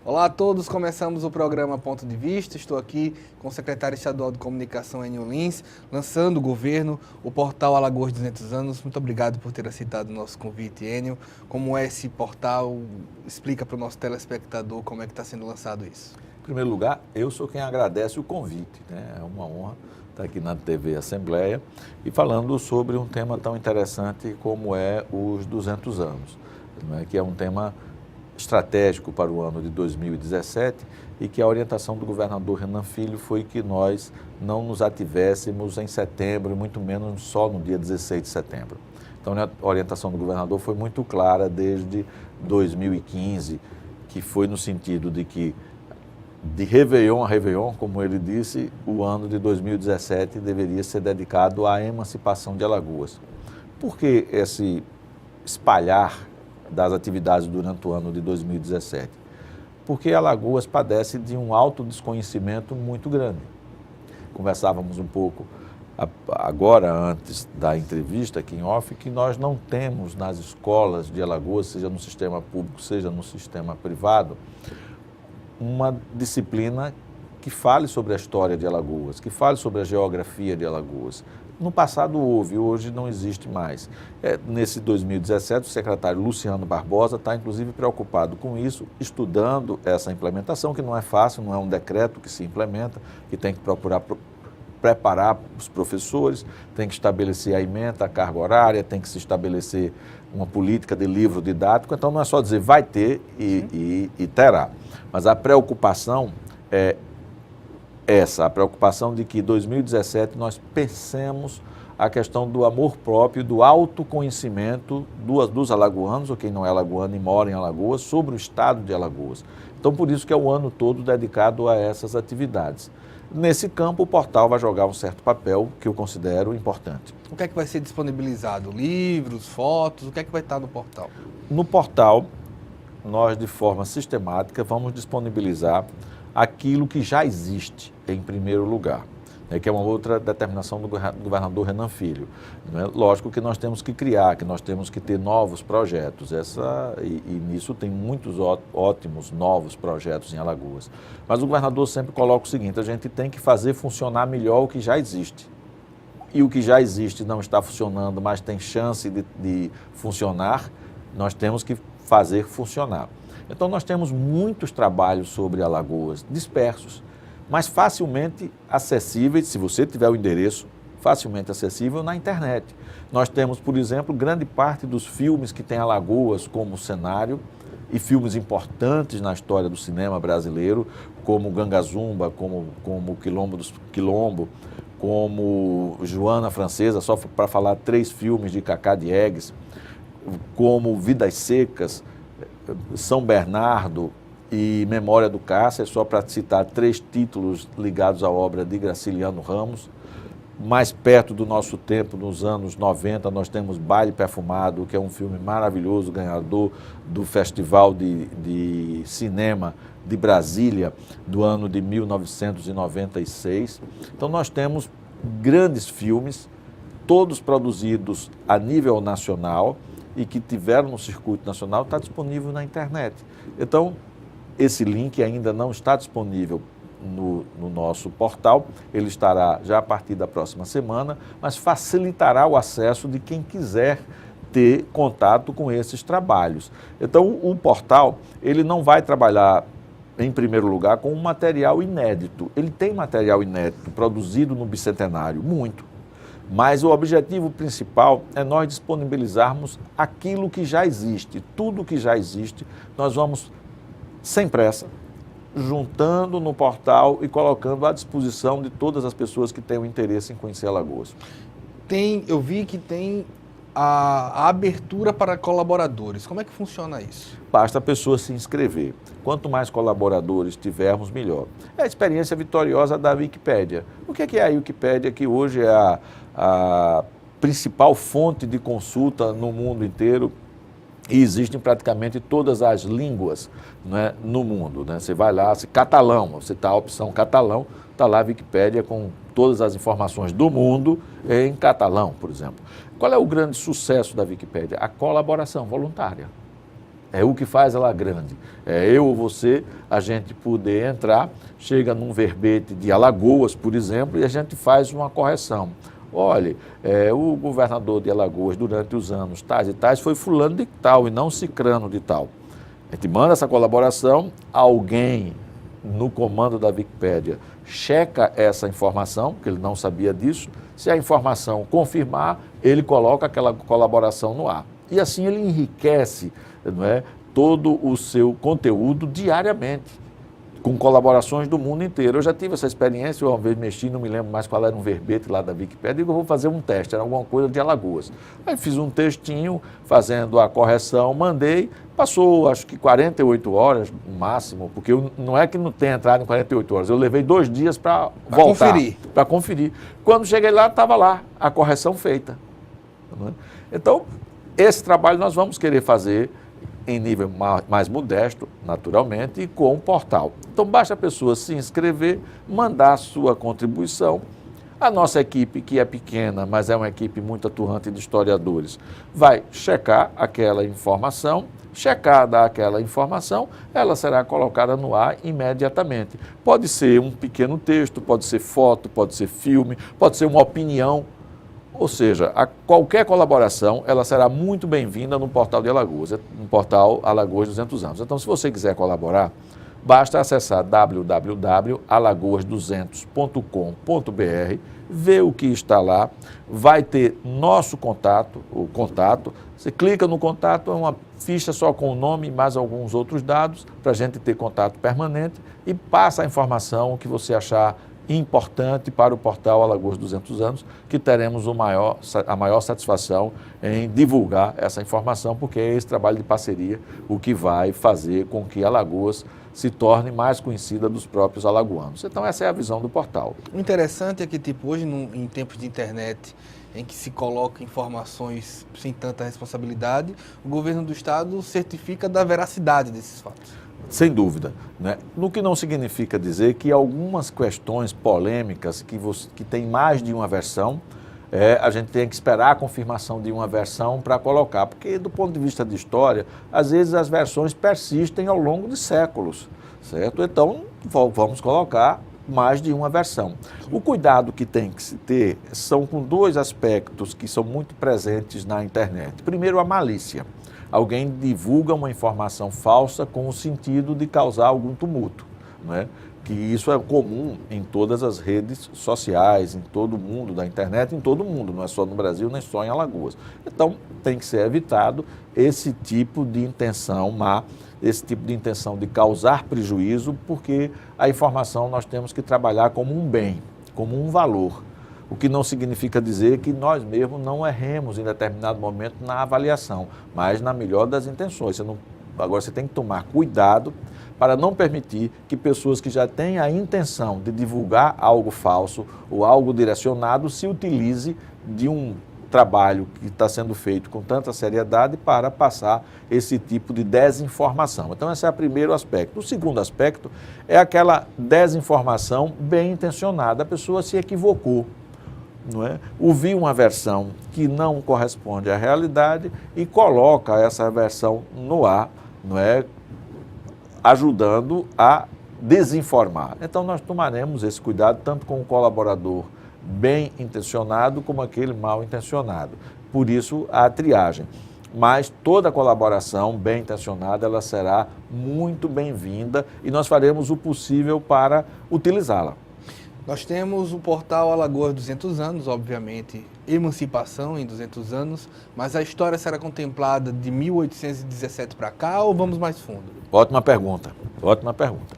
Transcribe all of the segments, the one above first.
Olá a todos, começamos o programa Ponto de Vista. Estou aqui com o secretário estadual de Comunicação, Enio Lins, lançando o governo, o portal Alagoas 200 anos. Muito obrigado por ter aceitado o nosso convite, Enio. Como é esse portal? Explica para o nosso telespectador como é que está sendo lançado isso. Em primeiro lugar, eu sou quem agradece o convite, né? É uma honra estar aqui na TV Assembleia e falando sobre um tema tão interessante como é os 200 anos, né? Que é um tema estratégico para o ano de 2017 e que a orientação do governador Renan Filho foi que nós não nos ativéssemos em setembro, e muito menos só no dia 16 de setembro. Então, a orientação do governador foi muito clara desde 2015, que foi no sentido de que, de Réveillon a Réveillon, como ele disse, o ano de 2017 deveria ser dedicado à emancipação de Alagoas. Por que esse espalhar das atividades durante o ano de 2017? Porque Alagoas padece de um alto desconhecimento muito grande. Conversávamos um pouco agora, antes da entrevista aqui em off, que nós não temos nas escolas de Alagoas, seja no sistema público, seja no sistema privado, uma disciplina que fale sobre a história de Alagoas, que fale sobre a geografia de Alagoas. No passado houve, hoje não existe mais. Nesse 2017, o secretário Luciano Barbosa está inclusive preocupado com isso, estudando essa implementação, que não é fácil, não é um decreto que se implementa, que tem que procurar preparar os professores, tem que estabelecer a ementa, a carga horária, tem que se estabelecer uma política de livro didático. Então não é só dizer vai ter e terá, mas a preocupação é essa, a preocupação de que em 2017 nós pensemos a questão do amor próprio, do autoconhecimento dos alagoanos, ou quem não é alagoano e mora em Alagoas, sobre o estado de Alagoas. Então, por isso que é o ano todo dedicado a essas atividades. Nesse campo, o portal vai jogar um certo papel que eu considero importante. O que é que vai ser disponibilizado? Livros, fotos? O que é que vai estar no portal? No portal, nós, de forma sistemática, vamos disponibilizar aquilo que já existe, em primeiro lugar, né, que é uma outra determinação do governador Renan Filho. Né? Lógico que nós temos que criar, que nós temos que ter novos projetos, e nisso tem muitos ótimos novos projetos em Alagoas. Mas o governador sempre coloca o seguinte: a gente tem que fazer funcionar melhor o que já existe. E o que já existe não está funcionando, mas tem chance de funcionar, nós temos que fazer funcionar. Então, nós temos muitos trabalhos sobre Alagoas, dispersos, mas facilmente acessíveis, se você tiver o endereço, facilmente acessível na internet. Nós temos, por exemplo, grande parte dos filmes que tem Alagoas como cenário, e filmes importantes na história do cinema brasileiro, como Gangazumba, como Quilombo dos Quilombo, como Joana Francesa, só para falar 3 filmes de Cacá Diegues, como Vidas Secas, São Bernardo e Memória do Cárcere, só para citar 3 títulos ligados à obra de Graciliano Ramos. Mais perto do nosso tempo, nos anos 90, nós temos Baile Perfumado, que é um filme maravilhoso, ganhador do Festival de Cinema de Brasília, do ano de 1996. Então, nós temos grandes filmes, todos produzidos a nível nacional, e que tiveram no circuito nacional, está disponível na internet. Então, esse link ainda não está disponível no nosso portal, ele estará já a partir da próxima semana, mas facilitará o acesso de quem quiser ter contato com esses trabalhos. Então, o portal, ele não vai trabalhar, em primeiro lugar, com um material inédito. Ele tem material inédito produzido no Bicentenário, muito. Mas o objetivo principal é nós disponibilizarmos aquilo que já existe, tudo que já existe, nós vamos, sem pressa, juntando no portal e colocando à disposição de todas as pessoas que tenham interesse em conhecer Alagoas. Eu vi que tem a abertura para colaboradores. Como é que funciona isso? Basta a pessoa se inscrever. Quanto mais colaboradores tivermos, melhor. É a experiência vitoriosa da Wikipédia. O que é a Wikipédia, que hoje é a principal fonte de consulta no mundo inteiro e existe em praticamente todas as línguas, né, no mundo, né? Você vai lá, catalão, você está a opção catalão, está lá a Wikipédia com todas as informações do mundo em catalão, por exemplo. Qual é o grande sucesso da Wikipédia? A colaboração voluntária. É o que faz ela grande. É eu ou você, a gente poder entrar, chega num verbete de Alagoas, por exemplo, e a gente faz uma correção. Olha, o governador de Alagoas, durante os anos tais e tais, foi fulano de tal e não cicrano de tal. A gente manda essa colaboração, alguém no comando da Wikipédia checa essa informação, porque ele não sabia disso. Se a informação confirmar, ele coloca aquela colaboração no ar. E assim ele enriquece, não é, todo o seu conteúdo diariamente, com colaborações do mundo inteiro. Eu já tive essa experiência, eu uma vez mexi, não me lembro mais qual era um verbete lá da Wikipédia, e digo, eu vou fazer um teste, era alguma coisa de Alagoas. Aí fiz um textinho, fazendo a correção, mandei, passou acho que 48 horas no máximo, porque não é que não tenha entrado em 48 horas, eu levei 2 dias para voltar. Para conferir. Quando cheguei lá, estava lá a correção feita. Então, esse trabalho nós vamos querer fazer em nível mais modesto, naturalmente, e com o portal. Então, basta a pessoa se inscrever, mandar a sua contribuição. A nossa equipe, que é pequena, mas é uma equipe muito atuante de historiadores, vai checar aquela informação. Checada aquela informação, ela será colocada no ar imediatamente. Pode ser um pequeno texto, pode ser foto, pode ser filme, pode ser uma opinião. Ou seja, qualquer colaboração, ela será muito bem-vinda no portal de Alagoas, no portal Alagoas 200 anos. Então, se você quiser colaborar, basta acessar www.alagoas200.com.br, ver o que está lá, vai ter nosso contato, você clica no contato, é uma ficha só com o nome e mais alguns outros dados, para a gente ter contato permanente e passa a informação que você achar importante para o portal Alagoas 200 anos, que teremos a maior satisfação em divulgar essa informação, porque é esse trabalho de parceria o que vai fazer com que Alagoas se torne mais conhecida dos próprios alagoanos. Então essa é a visão do portal. O interessante é que, hoje, em tempos de internet, em que se coloca informações sem tanta responsabilidade, o governo do estado certifica da veracidade desses fatos. Sem dúvida, né? No que não significa dizer que algumas questões polêmicas que tem mais de uma versão, a gente tem que esperar a confirmação de uma versão para colocar, porque do ponto de vista de história, às vezes as versões persistem ao longo de séculos, certo? Então, vamos colocar mais de uma versão. O cuidado que tem que se ter são com 2 aspectos que são muito presentes na internet. Primeiro, a malícia. Alguém divulga uma informação falsa com o sentido de causar algum tumulto, não é? Que isso é comum em todas as redes sociais, em todo o mundo da internet, em todo o mundo, não é só no Brasil, nem só em Alagoas. Então, tem que ser evitado esse tipo de intenção má, esse tipo de intenção de causar prejuízo, porque a informação nós temos que trabalhar como um bem, como um valor. O que não significa dizer que nós mesmos não erremos em determinado momento na avaliação, mas na melhor das intenções. Agora você tem que tomar cuidado para não permitir que pessoas que já têm a intenção de divulgar algo falso ou algo direcionado se utilize de um trabalho que está sendo feito com tanta seriedade para passar esse tipo de desinformação. Então, esse é o primeiro aspecto. O segundo aspecto é aquela desinformação bem intencionada. A pessoa se equivocou, não é? Ouviu uma versão que não corresponde à realidade e coloca essa versão no ar, não é? Ajudando a desinformar. Então, nós tomaremos esse cuidado tanto com o colaborador bem intencionado como aquele mal intencionado. Por isso, a triagem. Mas toda colaboração bem intencionada, ela será muito bem-vinda e nós faremos o possível para utilizá-la. Nós temos o portal Alagoas 200 anos, obviamente, emancipação em 200 anos, mas a história será contemplada de 1817 para cá ou vamos mais fundo? Ótima pergunta, ótima pergunta.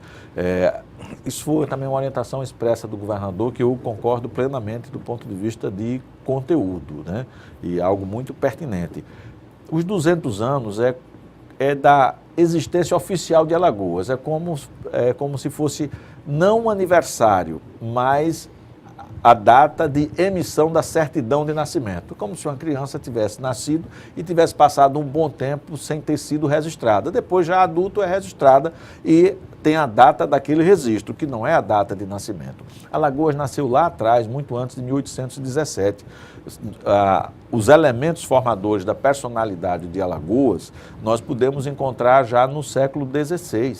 Isso foi também uma orientação expressa do governador que eu concordo plenamente do ponto de vista de conteúdo, né? E algo muito pertinente. Os 200 anos é da existência oficial de Alagoas, é como se fosse não um aniversário, mas a data de emissão da certidão de nascimento, como se uma criança tivesse nascido e tivesse passado um bom tempo sem ter sido registrada. Depois, já adulto, é registrada e tem a data daquele registro, que não é a data de nascimento. Alagoas nasceu lá atrás, muito antes de 1817. Os elementos formadores da personalidade de Alagoas, nós podemos encontrar já no século XVI,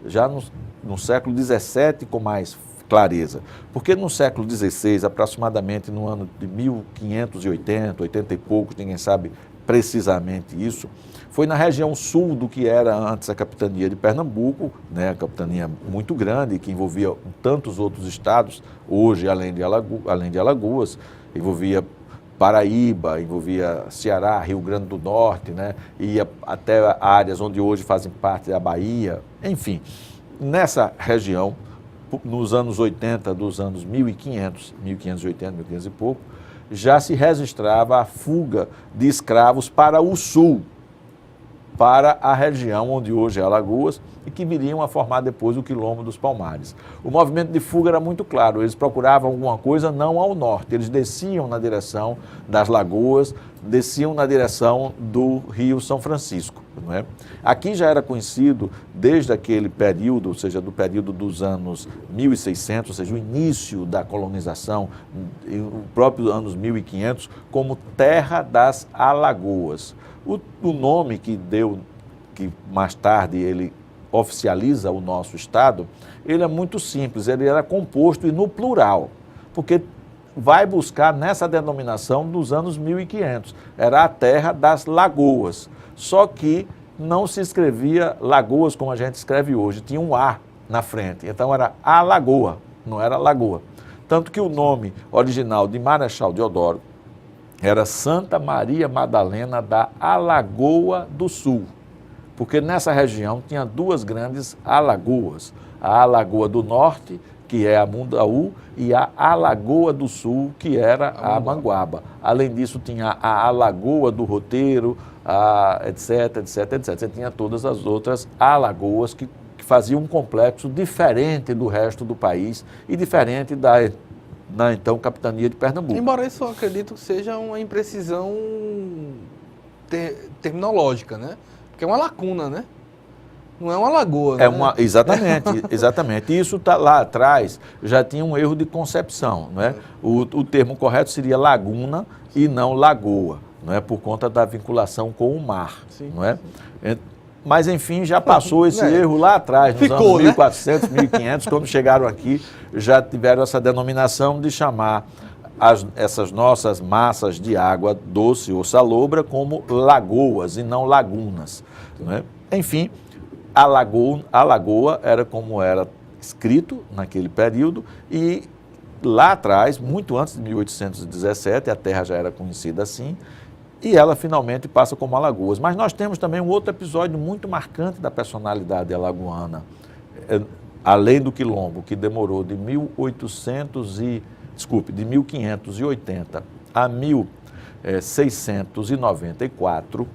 já no século XVII com mais clareza. Porque no século XVI, aproximadamente no ano de 1580, 80 e poucos, ninguém sabe precisamente isso, foi na região sul do que era antes a capitania de Pernambuco, né, a capitania muito grande, que envolvia tantos outros estados, hoje, além de Alagoas, envolvia Paraíba, envolvia Ceará, Rio Grande do Norte, né, ia até áreas onde hoje fazem parte da Bahia, enfim. Nessa região, nos anos 80, dos anos 1500, 1580, 1500 e pouco, já se registrava a fuga de escravos para o sul, para a região onde hoje é Alagoas e que viriam a formar depois o Quilombo dos Palmares. O movimento de fuga era muito claro, eles procuravam alguma coisa não ao norte, eles desciam na direção das lagoas, desciam na direção do Rio São Francisco. Não é? Aqui já era conhecido desde aquele período, ou seja, do período dos anos 1600, ou seja, o início da colonização, o próprio anos 1500, como Terra das Alagoas. O nome que deu, que mais tarde ele oficializa o nosso estado, ele é muito simples, ele era composto e no plural, porque vai buscar nessa denominação dos anos 1500, era a Terra das Lagoas, só que não se escrevia Lagoas como a gente escreve hoje, tinha um A na frente, então era Alagoa, não era Lagoa. Tanto que o nome original de Marechal Deodoro era Santa Maria Madalena da Alagoa do Sul, porque nessa região tinha duas grandes alagoas, a Alagoa do Norte, que é a Mundaú, e a Alagoa do Sul, que era a Manguaba. Além disso, tinha a Alagoa do Roteiro, etc, etc, etc. Você tinha todas as outras alagoas que faziam um complexo diferente do resto do país e diferente na então capitania de Pernambuco. Embora isso eu acredito que seja uma imprecisão terminológica, né? Porque é uma lacuna, né? Não é uma lagoa, né? Exatamente. Isso tá lá atrás já tinha um erro de concepção, não é? O termo correto seria laguna e não lagoa, não é? Por conta da vinculação com o mar, sim, não é? Sim. Mas, enfim, já passou esse erro lá atrás, nos anos 1400, 1500, quando chegaram aqui, já tiveram essa denominação de chamar essas nossas massas de água doce ou salobra como lagoas e não lagunas, não é? Enfim, a lagoa era como era escrito naquele período e lá atrás, muito antes de 1817, a terra já era conhecida assim, e ela finalmente passa como Alagoas. Mas nós temos também um outro episódio muito marcante da personalidade alagoana, além do Quilombo, que demorou de 1580 a 1694,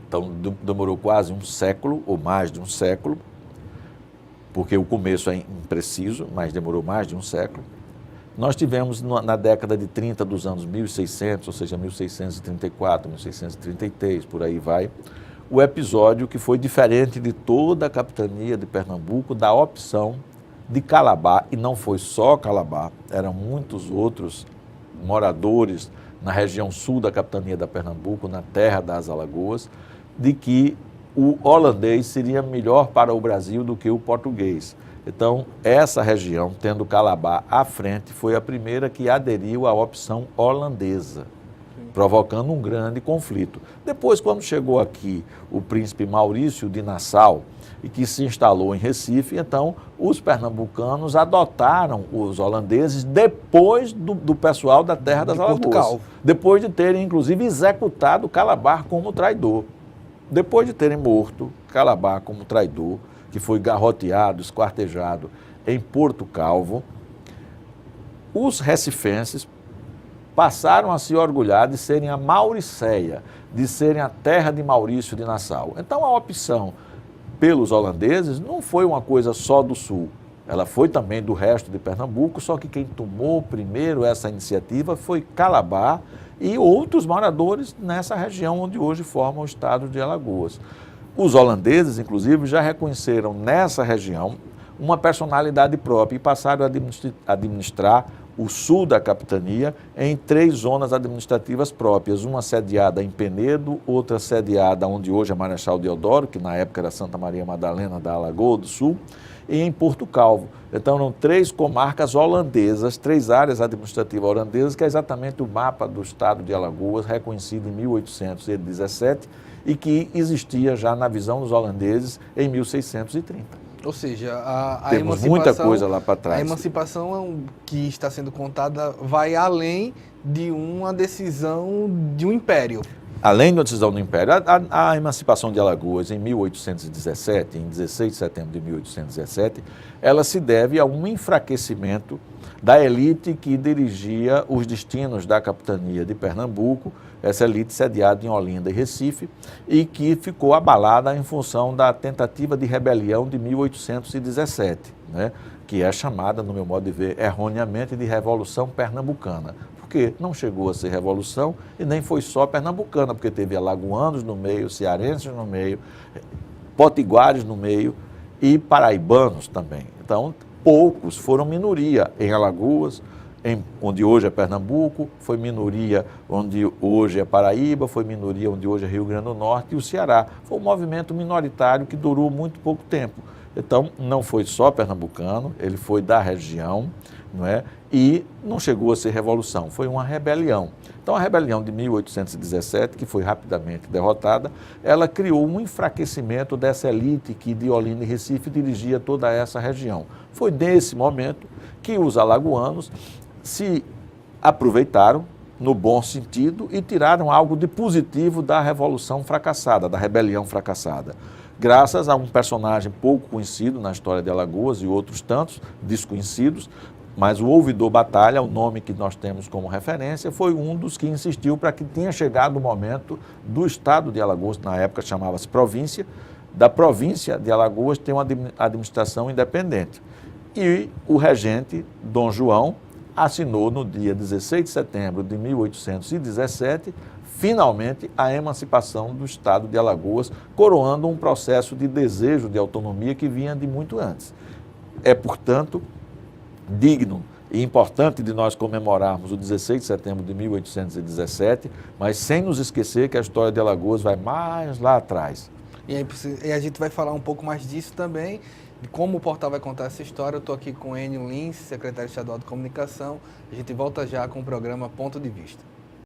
então demorou quase um século, ou mais de um século, porque o começo é impreciso, mas demorou mais de um século. Nós tivemos na década de 30 dos anos 1600, ou seja, 1634, 1633, por aí vai, o episódio que foi diferente de toda a capitania de Pernambuco, da opção de Calabar, e não foi só Calabar, eram muitos outros moradores na região sul da capitania da Pernambuco, na terra das Alagoas, de que o holandês seria melhor para o Brasil do que o português. Então, essa região, tendo Calabar à frente, foi a primeira que aderiu à opção holandesa, provocando um grande conflito. Depois, quando chegou aqui o príncipe Maurício de Nassau, e que se instalou em Recife, então os pernambucanos adotaram os holandeses depois do pessoal da terra das Alagoas. Depois de terem, inclusive, executado Calabar como traidor. Depois de terem morto Calabar como traidor, que foi garroteado, esquartejado em Porto Calvo, os recifenses passaram a se orgulhar de serem a Mauricéia, de serem a terra de Maurício de Nassau. Então a opção pelos holandeses não foi uma coisa só do sul, ela foi também do resto de Pernambuco, só que quem tomou primeiro essa iniciativa foi Calabar e outros moradores nessa região onde hoje forma o estado de Alagoas. Os holandeses, inclusive, já reconheceram nessa região uma personalidade própria e passaram a administrar o sul da capitania em 3 zonas administrativas próprias, uma sediada em Penedo, outra sediada onde hoje é Marechal Deodoro, que na época era Santa Maria Madalena da Alagoa do Sul, e em Porto Calvo. Então eram 3 comarcas holandesas, 3 áreas administrativas holandesas, que é exatamente o mapa do estado de Alagoas, reconhecido em 1817 e que existia já na visão dos holandeses em 1630. Ou seja, a Temos emancipação, muita coisa lá para trás. A emancipação que está sendo contada vai além de uma decisão de um império. Além da decisão do Império, a emancipação de Alagoas em 1817, em 16 de setembro de 1817, ela se deve a um enfraquecimento da elite que dirigia os destinos da capitania de Pernambuco, essa elite sediada em Olinda e Recife, e que ficou abalada em função da tentativa de rebelião de 1817, né, que é chamada, no meu modo de ver, erroneamente de Revolução Pernambucana. Porque não chegou a ser revolução e nem foi só pernambucana, porque teve alagoanos no meio, cearenses no meio, potiguares no meio e paraibanos também. Então, poucos foram minoria em Alagoas, onde hoje é Pernambuco, foi minoria onde hoje é Paraíba, foi minoria onde hoje é Rio Grande do Norte e o Ceará. Foi um movimento minoritário que durou muito pouco tempo. Então, não foi só pernambucano, ele foi da região, não é? E não chegou a ser revolução, foi uma rebelião. Então, a rebelião de 1817, que foi rapidamente derrotada, ela criou um enfraquecimento dessa elite que de Olinda e Recife dirigia toda essa região. Foi nesse momento que os alagoanos se aproveitaram, no bom sentido, e tiraram algo de positivo da revolução fracassada, da rebelião fracassada. Graças a um personagem pouco conhecido na história de Alagoas e outros tantos desconhecidos, mas o ouvidor Batalha, o nome que nós temos como referência, foi um dos que insistiu para que tenha chegado o momento do estado de Alagoas, na época chamava-se província, da província de Alagoas ter uma administração independente. E o regente, Dom João, assinou no dia 16 de setembro de 1817, finalmente, a emancipação do estado de Alagoas, coroando um processo de desejo de autonomia que vinha de muito antes. É, portanto, digno e importante de nós comemorarmos o 16 de setembro de 1817, mas sem nos esquecer que a história de Alagoas vai mais lá atrás. E a gente vai falar um pouco mais disso também, de como o portal vai contar essa história. Eu estou aqui com Enio Lins, secretário estadual de comunicação. A gente volta já com o programa Ponto de Vista.